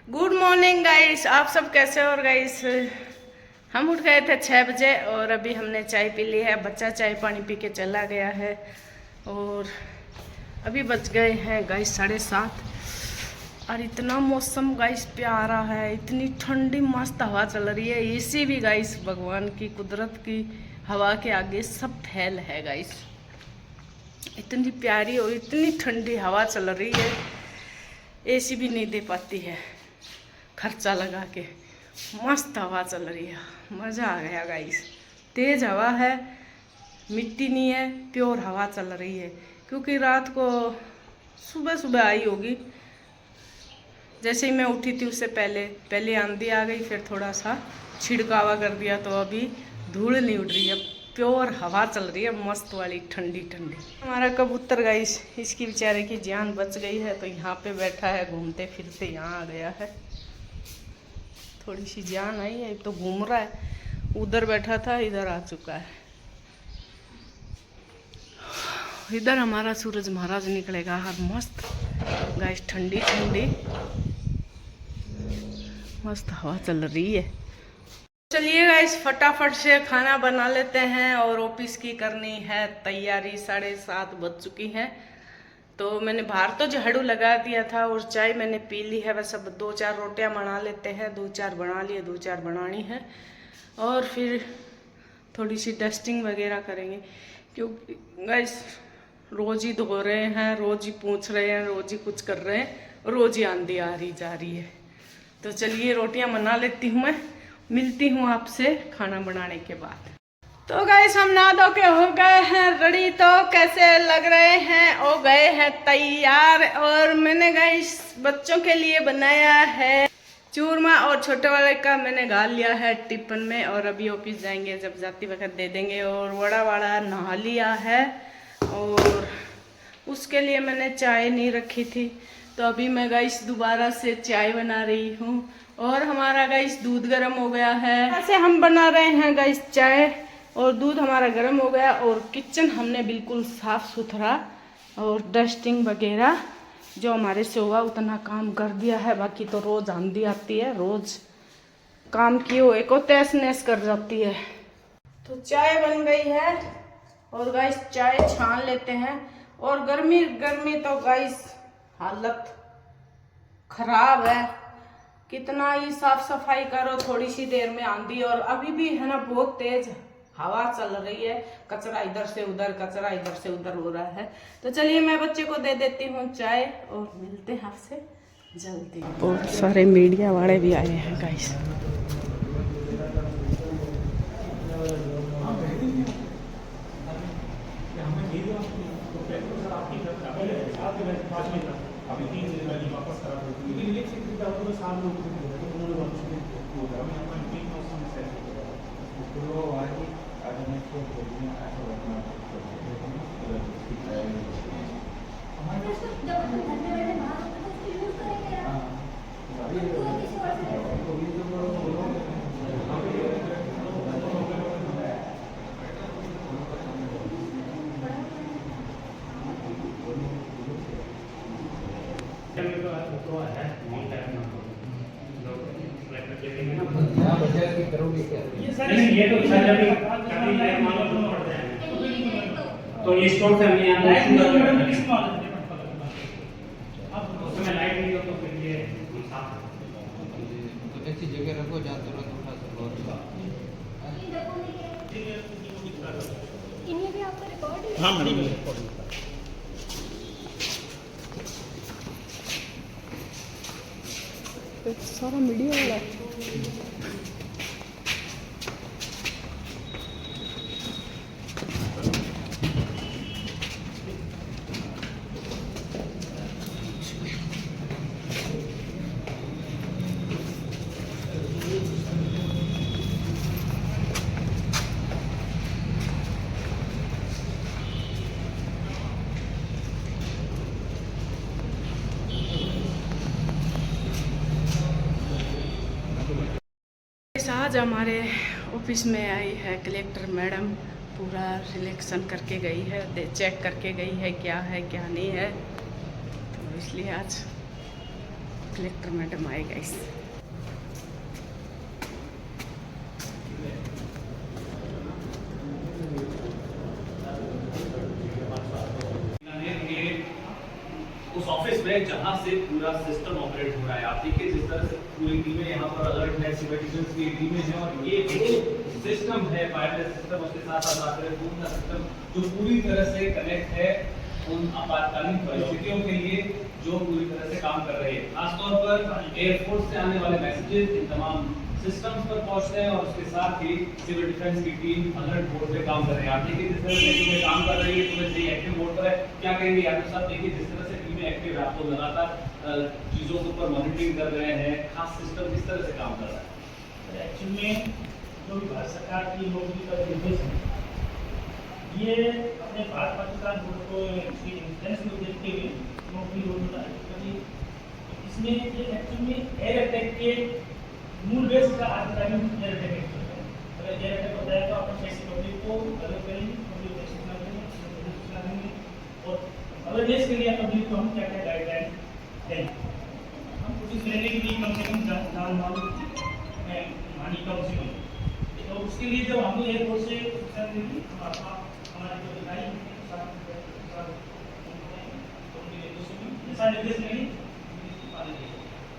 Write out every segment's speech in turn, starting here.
Good morning guys, आप सब कैसे हो? और गाइस हम उठ गए थे 6 बजे और अभी हमने चाय पी ली है। बच्चा चाय पानी पी के चला गया है और अभी बज गए हैं गाइस 7:30। और इतना मौसम गाइस प्यारा है, इतनी ठंडी मस्त हवा चल रही है। एसी भी गाइस भगवान की कुदरत की हवा के आगे सब फैल है गाइस। इतनी प्यारी और इतनी ठंडी हवा चल रही है, एसी भी नहीं दे पाती है खर्चा लगा के। मस्त हवा चल रही है, मज़ा आ गया गाइस। तेज़ हवा है, मिट्टी नहीं है, प्योर हवा चल रही है। क्योंकि रात को सुबह सुबह आई होगी, जैसे ही मैं उठी थी उससे पहले आंधी आ गई, फिर थोड़ा सा छिड़कावा कर दिया, तो अभी धूल नहीं उड़ रही है, प्योर हवा चल रही है मस्त वाली ठंडी ठंडी। हमारा कबूतर गाइस, इसकी बेचारे की जान बच गई है, तो यहाँ पे बैठा है, घूमते फिरते यहाँ आ गया है। थोड़ी सी जान आई है, तो घूम रहा है। उधर बैठा था, इधर आ चुका है। इधर हमारा सूरज महाराज निकलेगा। हर मस्त गाइस, ठंडी ठंडी मस्त हवा चल रही है। चलिए गाइस, फटाफट से खाना बना लेते हैं और ऑफिस की करनी है तैयारी। 7:30 बज चुकी हैं। तो मैंने बाहर तो झाड़ू लगा दिया था और चाय मैंने पी ली है। बस अब 2-4 रोटियां बना लेते हैं। 2-4 बना लिए, 2-4 बनानी है और फिर थोड़ी सी डस्टिंग वगैरह करेंगे। क्योंकि गाइस रोज ही धो रहे हैं, रोज ही पूछ रहे हैं, रोज ही कुछ कर रहे हैं, रोज ही आंधी आ रही जा रही है। तो चलिए रोटियां बना लेती हूँ, मैं मिलती हूँ आपसे खाना बनाने के बाद। तो गाइस हम नहा धो के हो गए हैं रेडी। तो कैसे लग रहे हैं? हो गए हैं तैयार। और मैंने गाइस बच्चों के लिए बनाया है चूरमा और छोटे वाले का मैंने गाल लिया है टिफिन में, और अभी ऑफिस जाएंगे, जब जाती वक्त दे देंगे। और बड़ा वाला नहा लिया है और उसके लिए मैंने चाय नहीं रखी थी, तो अभी मैं गाइस दोबारा से चाय बना रही हूँ। और हमारा गाइस दूध गर्म हो गया है। ऐसे हम बना रहे हैं गाइस चाय, और दूध हमारा गर्म हो गया। और किचन हमने बिल्कुल साफ सुथरा और डस्टिंग वगैरह जो हमारे से होगा उतना काम कर दिया है। बाकी तो रोज आंधी आती है, रोज काम की हुए को तहस नहस कर जाती है। तो चाय बन गई है और गाइस चाय छान लेते हैं। और गर्मी गर्मी तो गाइस हालत खराब है, कितना ही साफ सफाई करो, थोड़ी सी देर में आंधी। और अभी भी है ना बहुत तेज हवा चल रही है, कचरा इधर से उधर, कचरा इधर से उधर हो रहा है। तो चलिए मैं बच्चे को दे देती हूँ चाय और मिलते हैं आपसे जल्दी। बहुत सारे मीडिया वाले भी आए हैं गाइस। ये तो तो ये स्टोर से हमने यहाँ उसमें लाइट नहीं हो तो फिर ये तो ऐसी जगह रखो जहाँ तुरंत उठा सको। इन्हें भी आपका रिकॉर्ड है? हाँ मैडम रिकॉर्ड सारा मीडिया वाला आज हमारे ऑफिस में आई है कलेक्टर मैडम पूरा सिलेक्शन करके गई है, चेक करके गई है क्या है क्या नहीं है। तो इसलिए आज कलेक्टर मैडम आए गाइस। उस ऑफिस में जहां से पूरा सिस्टम ऑपरेट हो रहा है, आप देखिए जिस तरह से पूरी टीमें यहाँ पर अलर्ट है, सिविलियंस की टीमें हैं और ये जो सिस्टम है वायरलेस सिस्टम, उसके साथ साथ बात करें पूरा सिस्टम जो पूरी तरह से कनेक्ट है उन आपातकालीन परिस्थितियों के लिए जो पूरी तरह से काम कर रहे हैं। खासतौर पर एयरफोर्स से आने वाले मैसेजेस इन तमाम सिस्टम्स पर पहुंचते हैं और उसके साथ ही सिविल डिफेंस की टीम अलर्ट मोड पे काम कर रहे हैं। आप देखिए जिस तरह से टीमें काम कर रही है, तो वैसे एक्टिव मोड पर है। क्या कहेंगे यादव साहब, देखिए जिस तरह से टीमें एक्टिव है, आपको लगातार चीजों के ऊपर मॉनिटरिंग कर रहे हैं, खास सिस्टम किस तरह से काम कर रहा है? एक्चुअली में जो भी भारत सरकार की नौकरी का निर्देश है, ये अपने भारत पाकिस्तान बोर्ड को इंटेंस को देखते हुए नौकरी होता है। इसमें ये एक्चुअली में एयर अटैक के मूल बेस का आधिकारिक एयर अटैक है। अगर एयर अटैक होता है तो अपन कैसे पब्लिक को अलग करेंगे, पब्लिक को सूचना देंगे और अवेयरनेस के लिए पब्लिक को हम क्या क्या गाइडलाइन दें। हम कोशिश करेंगे कि कम से कम जान मालूम हानि कम से कम। तो उसके लिए जब हम एयरपोर्ट से सूचना देंगे, हमारे जो अधिकारी निर्देश नहीं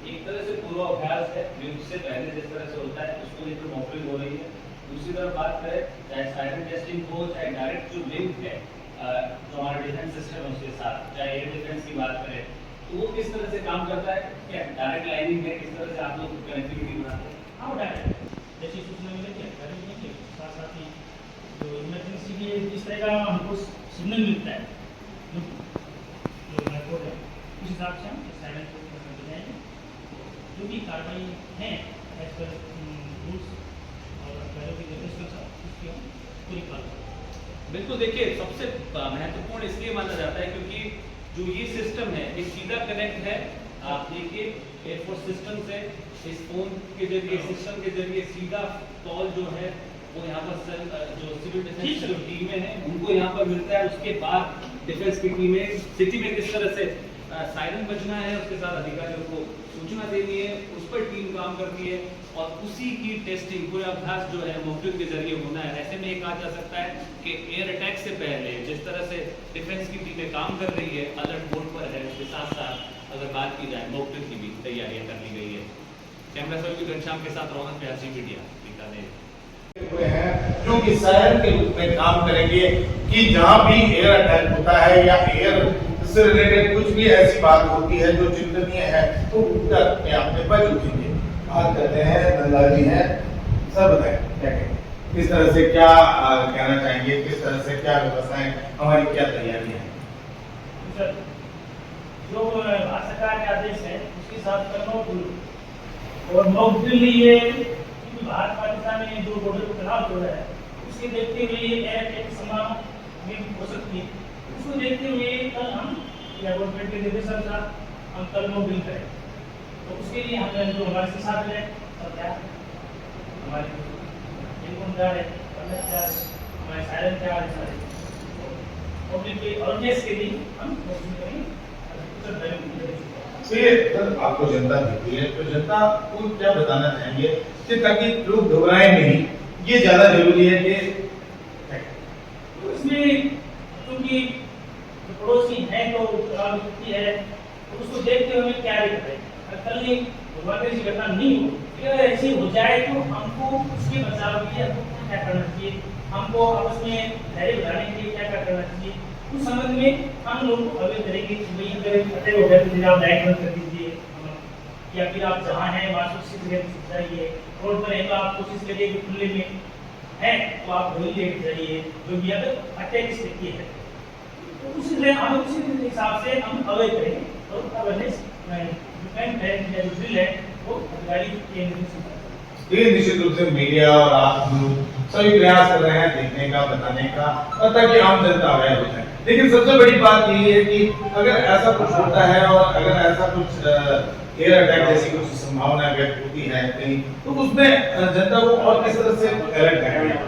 एक तरह से पूर्वाभ्यास है, उससे पहले जिस तरह से होता है उसको लेकर मॉनिटरिंग हो रही है। दूसरी तरफ बात करें चाहे साइलेंट टेस्टिंग हो, चाहे डायरेक्ट जो लिंक है जो हमारा डिफेंस सिस्टम है उसके साथ, चाहे एयर डिफेंस की बात करें तो वो किस तरह से काम करता है, क्या डायरेक्ट लाइनिंग है, किस तरह से आप लोग कनेक्टिविटी बनाते हैं? हाँ डायरेक्ट जैसी सूचना मिलेगी साथ साथ ही जो इमरजेंसी की इस तरह का हमको सिग्नल मिलता है जो नेटवर्क है, उस हिसाब से हम साइलेंट जाएंगे। जो भी कार्रवाई है एज पर रूल्स और पहले के निर्देश के साथ उसकी हम पूरी कार्रवाई। बिल्कुल, देखिए सबसे महत्वपूर्ण इसलिए माना जाता है क्योंकि जो ये सिस्टम है ये सीधा कनेक्ट है, आप देखिए एयरफोर्स सिस्टम से इस फोन के जरिए सिस्टम के जरिए सीधा कॉल जो है वो यहाँ पर जो सिविल डिफेंस जो टीमें हैं उनको यहाँ पर मिलता है। उसके बाद डिफेंस की टीमें सिटी में किस तरह से सायरन बजना है, उसके साथ अधिकारियों को सूचना देनी है, उस पर टीम काम करती है और उसी की टेस्टिंग पूरा अभ्यास जो है मॉनिटरिंग के जरिए होना है। ऐसे में ये कहा जा सकता है कि एयर अटैक से पहले जिस तरह से डिफेंस की टीमें काम कर रही है, अलर्ट मोड पर है, उसके साथ साथ अगर बात की जाए मॉनिटरिंग की भी तैयारियां कर ली गई है। कैमरा पर्सन घनश्याम के साथ रौनक प्यासी मीडिया बीकानेर। जो कि सायरन के रूप में काम करेंगे कि जहां भी एयर अटैक होता है या एयर से रिलेटेड कुछ भी ऐसी बात होती है जो चिंतनीय है तो उनका अपने पर उठेंगे। बात करते हैं नंदा जी हैं, सब बताएं क्या कहेंगे, किस तरह से क्या कहना चाहेंगे, किस तरह से क्या व्यवस्थाएं, हमारी क्या तैयारी है? सर जो भारत सरकार के आदेश है उसके साथ करना और मॉक ड्रिल लिए क्योंकि भारत पाकिस्तान में जो बॉर्डर को तनाव हो रहा है उसके देखते हुए एयर अटैक संभावना में हो सकती है। उसको देखते हुए कल हम गवर्नमेंट के निर्देशन का हम कल मॉक ड्रिल करें। तो उसके लिए हमने जो हमारे साथ है और क्या हमारे इनकोमदार है हमारे सायरन क्या है सारे पब्लिक के अवेयरनेस के लिए हम कोशिश करेंगे। तो ये आपको जनता देती है तो जनता को क्या बताना चाहेंगे कि ताकि लोग घबराएं नहीं, ये ज्यादा जरूरी है कि तो इसमें क्योंकि पड़ोसी है तो प्रभावित है तो उसको देखते हुए हमें क्या करें। कल भगवान की घटना नहीं हो, अगर ऐसी हो जाए तो हमको उसके बचाव के लिए हमको क्या करना चाहिए, हमको आपस में धैर्य बढ़ाने के लिए क्या क्या करना चाहिए, उस संबंध में हम लोगों को अवगत करेंगे कि भाई अगर अटैक हो गया तो आप लाइट बंद कर दीजिए या फिर आप जहाँ हैं वहाँ सुरक्षित जगह जाइए। रोड पर है तो आप कोशिश करिए कि खुले में है तो आप वही लेके जाइए जो भी अगर अटैक स्थिति है तो उसी हिसाब से हम अवैध करेंगे और अवेयरनेस है वो अधिकारी के ये निश्चित रूप से मीडिया और आप सभी प्रयास कर रहे हैं देखने का, बताने का और ताकि आम जनता अवेयर हो जाए। लेकिन सबसे बड़ी बात ये है कि अगर ऐसा कुछ होता है और अगर ऐसा कुछ एयर अटैक जैसी कुछ संभावना व्यक्त होती है कहीं तो उसमें जनता को और किस तरह से अलर्ट करना है?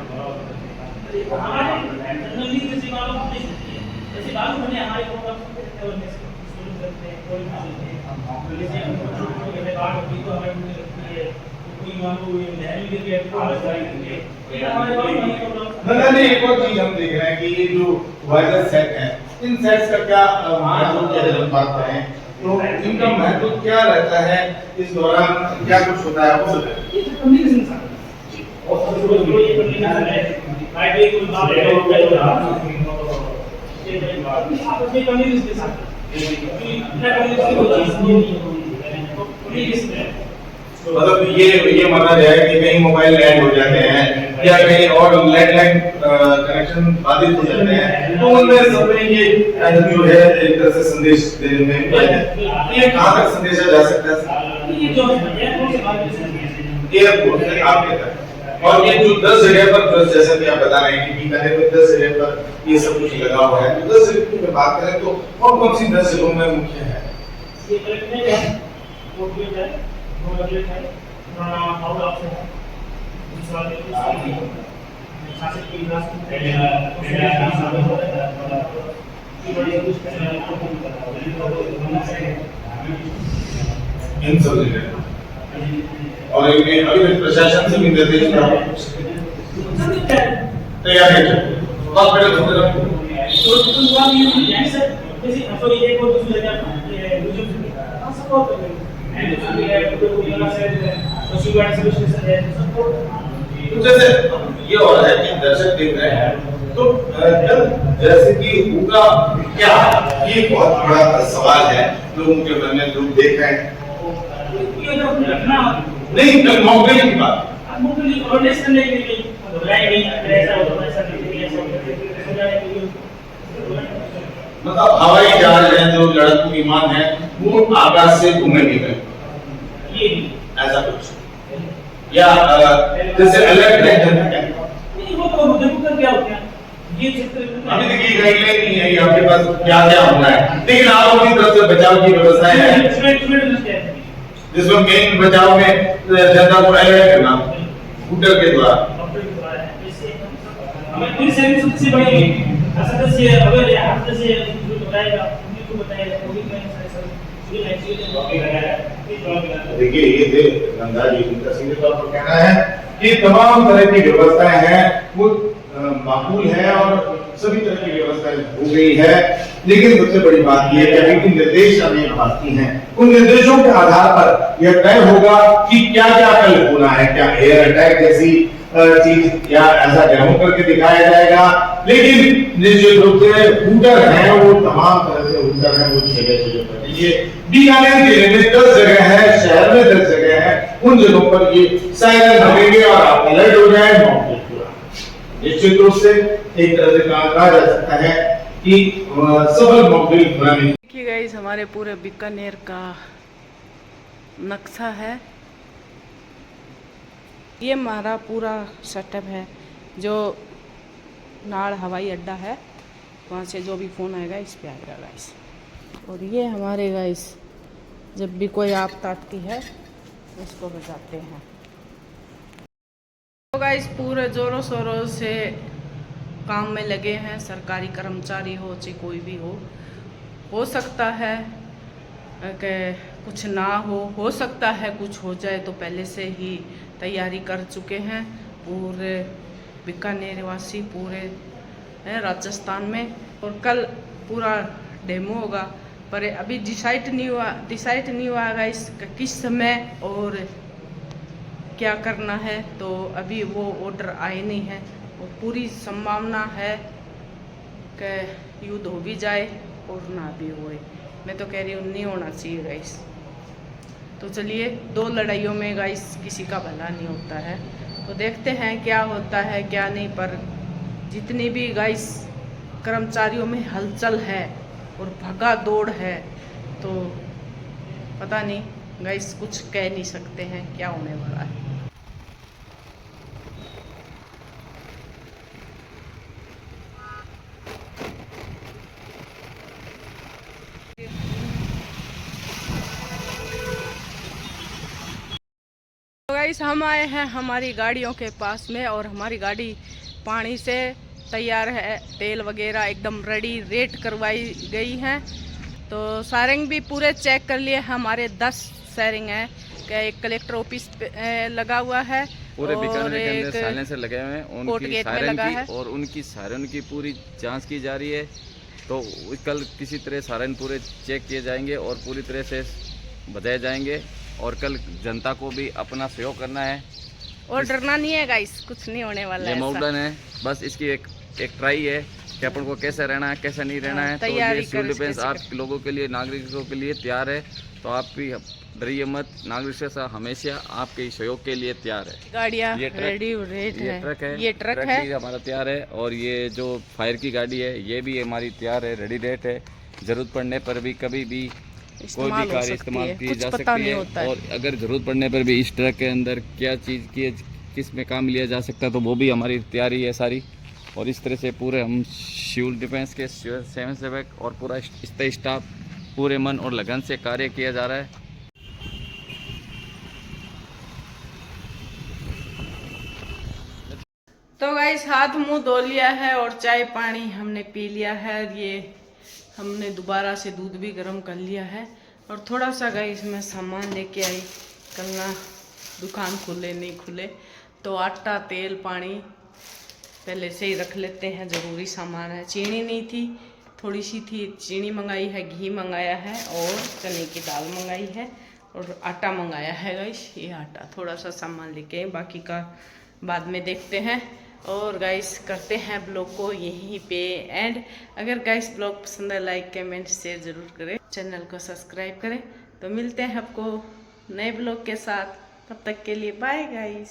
हमारे जनरली जैसे बालों को नहीं होती है, जैसे बालों में हमारे प्रोग्राम अवेयरनेस शुरू करते हैं, कोई भी जैसे हम बात होती तो हमें मुझे लगती है कोई मानो ये लहरी के आवाज आ रही है, ये हमारे बालों में प्रोग्राम। नहीं, एक और चीज हम देख रहे हैं कि ये जो वायरस सेट है, इन सेट्स का क्या महत्व क्या है, जब बात करें तो इनका महत्व क्या रहता है, इस दौरान क्या कुछ होता है, वो ये तो कम्युनिकेशन और जो ये कम्युनिकेशन है राइट वे कोई बात है आपस में कम्युनिकेशन के साथ इतना कम्युनिकेशन कोई चीज नहीं तो कम्युनिकेशन है। मतलब ये माना जाए कि कहीं मोबाइल लैंड हो जाते हैं या कहीं और लैंडलाइन कनेक्शन बाधित हो जाते हैं, तो उनमें सब में ये जो है एक तरह से संदेश देने में ये कहाँ तक संदेशा जा सकता है, ये जो एयरपोर्ट से बात एयरपोर्ट से आपके तक, और ये जो 10 जगह पर, जैसा कि आप बता रहे हैं कि बीकानेर में 10 जगह पर ये सब कुछ लगा हुआ है, तो 10 जगह की बात करें तो कौन सी 10 जगहों में मुख्य है? ये कलेक्टर है, कोर्ट है, नोडल है, हाउस ऑफ है, दूसरा शासक की विकास इन सब जगह और इनमें अभी प्रशासन से भी निर्देश तैयार है बहुत बड़े तो बात ये है सर, जैसे सॉरी एक और दूसरी जगह सपोर्ट एंड तो यहाँ से सोशल सर्विस है सपोर्ट। तो जैसे ये हो रहा है कि दर्शक देख रहे हैं तो जैसे कि होगा क्या, ये बहुत बड़ा सवाल है लोगों के मन में, लोग देख रहे हैं। नहीं, कल मौके की बात मतलब हवाई जहाज है जो लड़ाकू विमान है वो आकाश से घूमे भी गए, ऐसा कुछ या जैसे अलर्ट है अभी तक ये गाइडलाइन नहीं है आपके पास क्या क्या होना है, लेकिन आप अपनी तरफ से बचाव की व्यवस्थाएं हैं जिसमें मेन बचाव में जनता को अलर्ट करना स्कूटर के द्वारा। हमें पूरी सर्विस सबसे बड़ी सदस्य अगर हाथ से बताएगा उनको बताएगा वो भी मैं देखिए ये थे गंगा जी का सीधे तौर पर कहना है कि तमाम तरह की व्यवस्थाएं हैं वो माकूल है और सभी तरह की व्यवस्थाएं हो गई है, लेकिन सबसे बड़ी बात यह है कि निर्देश हमें बाकी हैं, उन निर्देशों के आधार पर यह तय होगा कि क्या क्या कल होना है, क्या एयर अटैक जैसी चीज या ऐसा डेमो करके दिखाया जाएगा, लेकिन निश्चित रूप से हूटर है वो तमाम तरह से हूटर है वो जगह जगह पर ये बीकानेर जिले में 10 जगह है, शहर में 10 जगह है, उन जगहों पर ये साइरन लगेंगे और आप अलर्ट हो जाए मौके पूरा। निश्चित रूप से एक तरह से कहा जा सकता है कि सफल मॉकड्रिल बनाने। देखिए गाइस हमारे पूरे बीकानेर का नक्शा है, ये हमारा पूरा सेटअप है, जो नाड़ हवाई अड्डा है वहाँ से जो भी फ़ोन आएगा इस पे आएगा गाइस, और ये हमारे गाइस जब भी कोई आपदा आती है इसको बजाते हैं। तो गाइस पूरे ज़ोरों शोरों से काम में लगे हैं, सरकारी कर्मचारी हो चाहे कोई भी हो सकता है कि कुछ ना हो सकता है कुछ हो जाए, तो पहले से ही तैयारी कर चुके हैं पूरे बीकानेर वासी पूरे राजस्थान में, और कल पूरा डेमो होगा, पर अभी डिसाइड नहीं हुआ गाइस किस समय और क्या करना है, तो अभी वो ऑर्डर आए नहीं है, और पूरी संभावना है कि युद्ध हो भी जाए और ना भी होए। मैं तो कह रही हूँ नहीं होना चाहिए गाइस। तो चलिए 2 लड़ाइयों में गाइस किसी का भला नहीं होता है, तो देखते हैं क्या होता है क्या नहीं, पर जितनी भी गाइस कर्मचारियों में हलचल है और भगा दौड़ है, तो पता नहीं गाइस कुछ कह नहीं सकते हैं क्या होने वाला है। गाइस हम आए हैं हमारी गाड़ियों के पास में, और हमारी गाड़ी पानी से तैयार है, तेल वगैरह एकदम रेडी रेट करवाई गई है। तो सारंग भी पूरे चेक कर लिए, हमारे 10 सारंग है, क्या एक कलेक्टर ऑफिस पे लगा हुआ है, पूरे और बीकानेर के अंदर एक साइलेंसर लगे हुए हैं, कोर्ट उनकी गेट में सायरन लगा की है। और उनकी सायरन की पूरी जांच की जा रही है। तो कल किसी तरह सायरन पूरे चेक किए जाएंगे और पूरी तरह से बजाए जाएंगे, और कल जनता को भी अपना सहयोग करना है। और डरना नहीं है गाइस, कुछ नहीं होने वाला ये है ऐसा। मॉडर्न है, बस इसकी एक ट्राई है कि अपन को कैसे रहना है कैसे नहीं रहना है। तो तैयारी ये सिविल कर डिफेंस कैसे आप लोगों के लिए, नागरिकों के लिए तैयार है। तो आप भी डरिए मत, नागरिक से हमेशा आपके सहयोग के लिए तैयार है। गाड़ियाँ ये ट्रक- रेडी रेट ये है, ट्रक है, ये ट्रक है। भी हमारा तैयार है, और ये जो फायर की गाड़ी है ये भी हमारी तैयार है, रेडी डेट है। जरूरत पड़ने पर भी कभी भी कोई इस्तेमाल भी हो कार्य सकती इस्तेमाल है, की कुछ जा पता सकती नहीं है। होता है। और अगर जरूरत पड़ने पर भी इस ट्रक के अंदर क्या चीज़ की किस में काम लिया जा सकता है, तो वो भी हमारी तैयारी है सारी। और इस तरह से पूरे हम सिविल डिफेंस के स्वयं सेवक और पूरा स्थायी स्टाफ पूरे मन और लगन से कार्य किया जा रहा है। तो गाइस हाथ मुंह धो लिया है और चाय पानी हमने पी लिया है। ये हमने दोबारा से दूध भी गर्म कर लिया है, और थोड़ा सा गाइस मैं सामान लेके आई, कल ना दुकान खुले नहीं खुले, तो आटा तेल पानी पहले से ही रख लेते हैं, ज़रूरी सामान है। चीनी नहीं थी, थोड़ी सी थी, चीनी मंगाई है, घी मंगाया है, और चने की दाल मंगाई है, और आटा मंगाया है गाइस। ये आटा थोड़ा सा सामान लेके आए, बाकी का बाद में देखते हैं। और गाइस करते हैं ब्लॉग को यहीं पे एंड। अगर गाइस ब्लॉग पसंद है लाइक कमेंट शेयर ज़रूर करें, चैनल को सब्सक्राइब करें। तो मिलते हैं आपको नए ब्लॉग के साथ, तब तक के लिए बाय गाइस।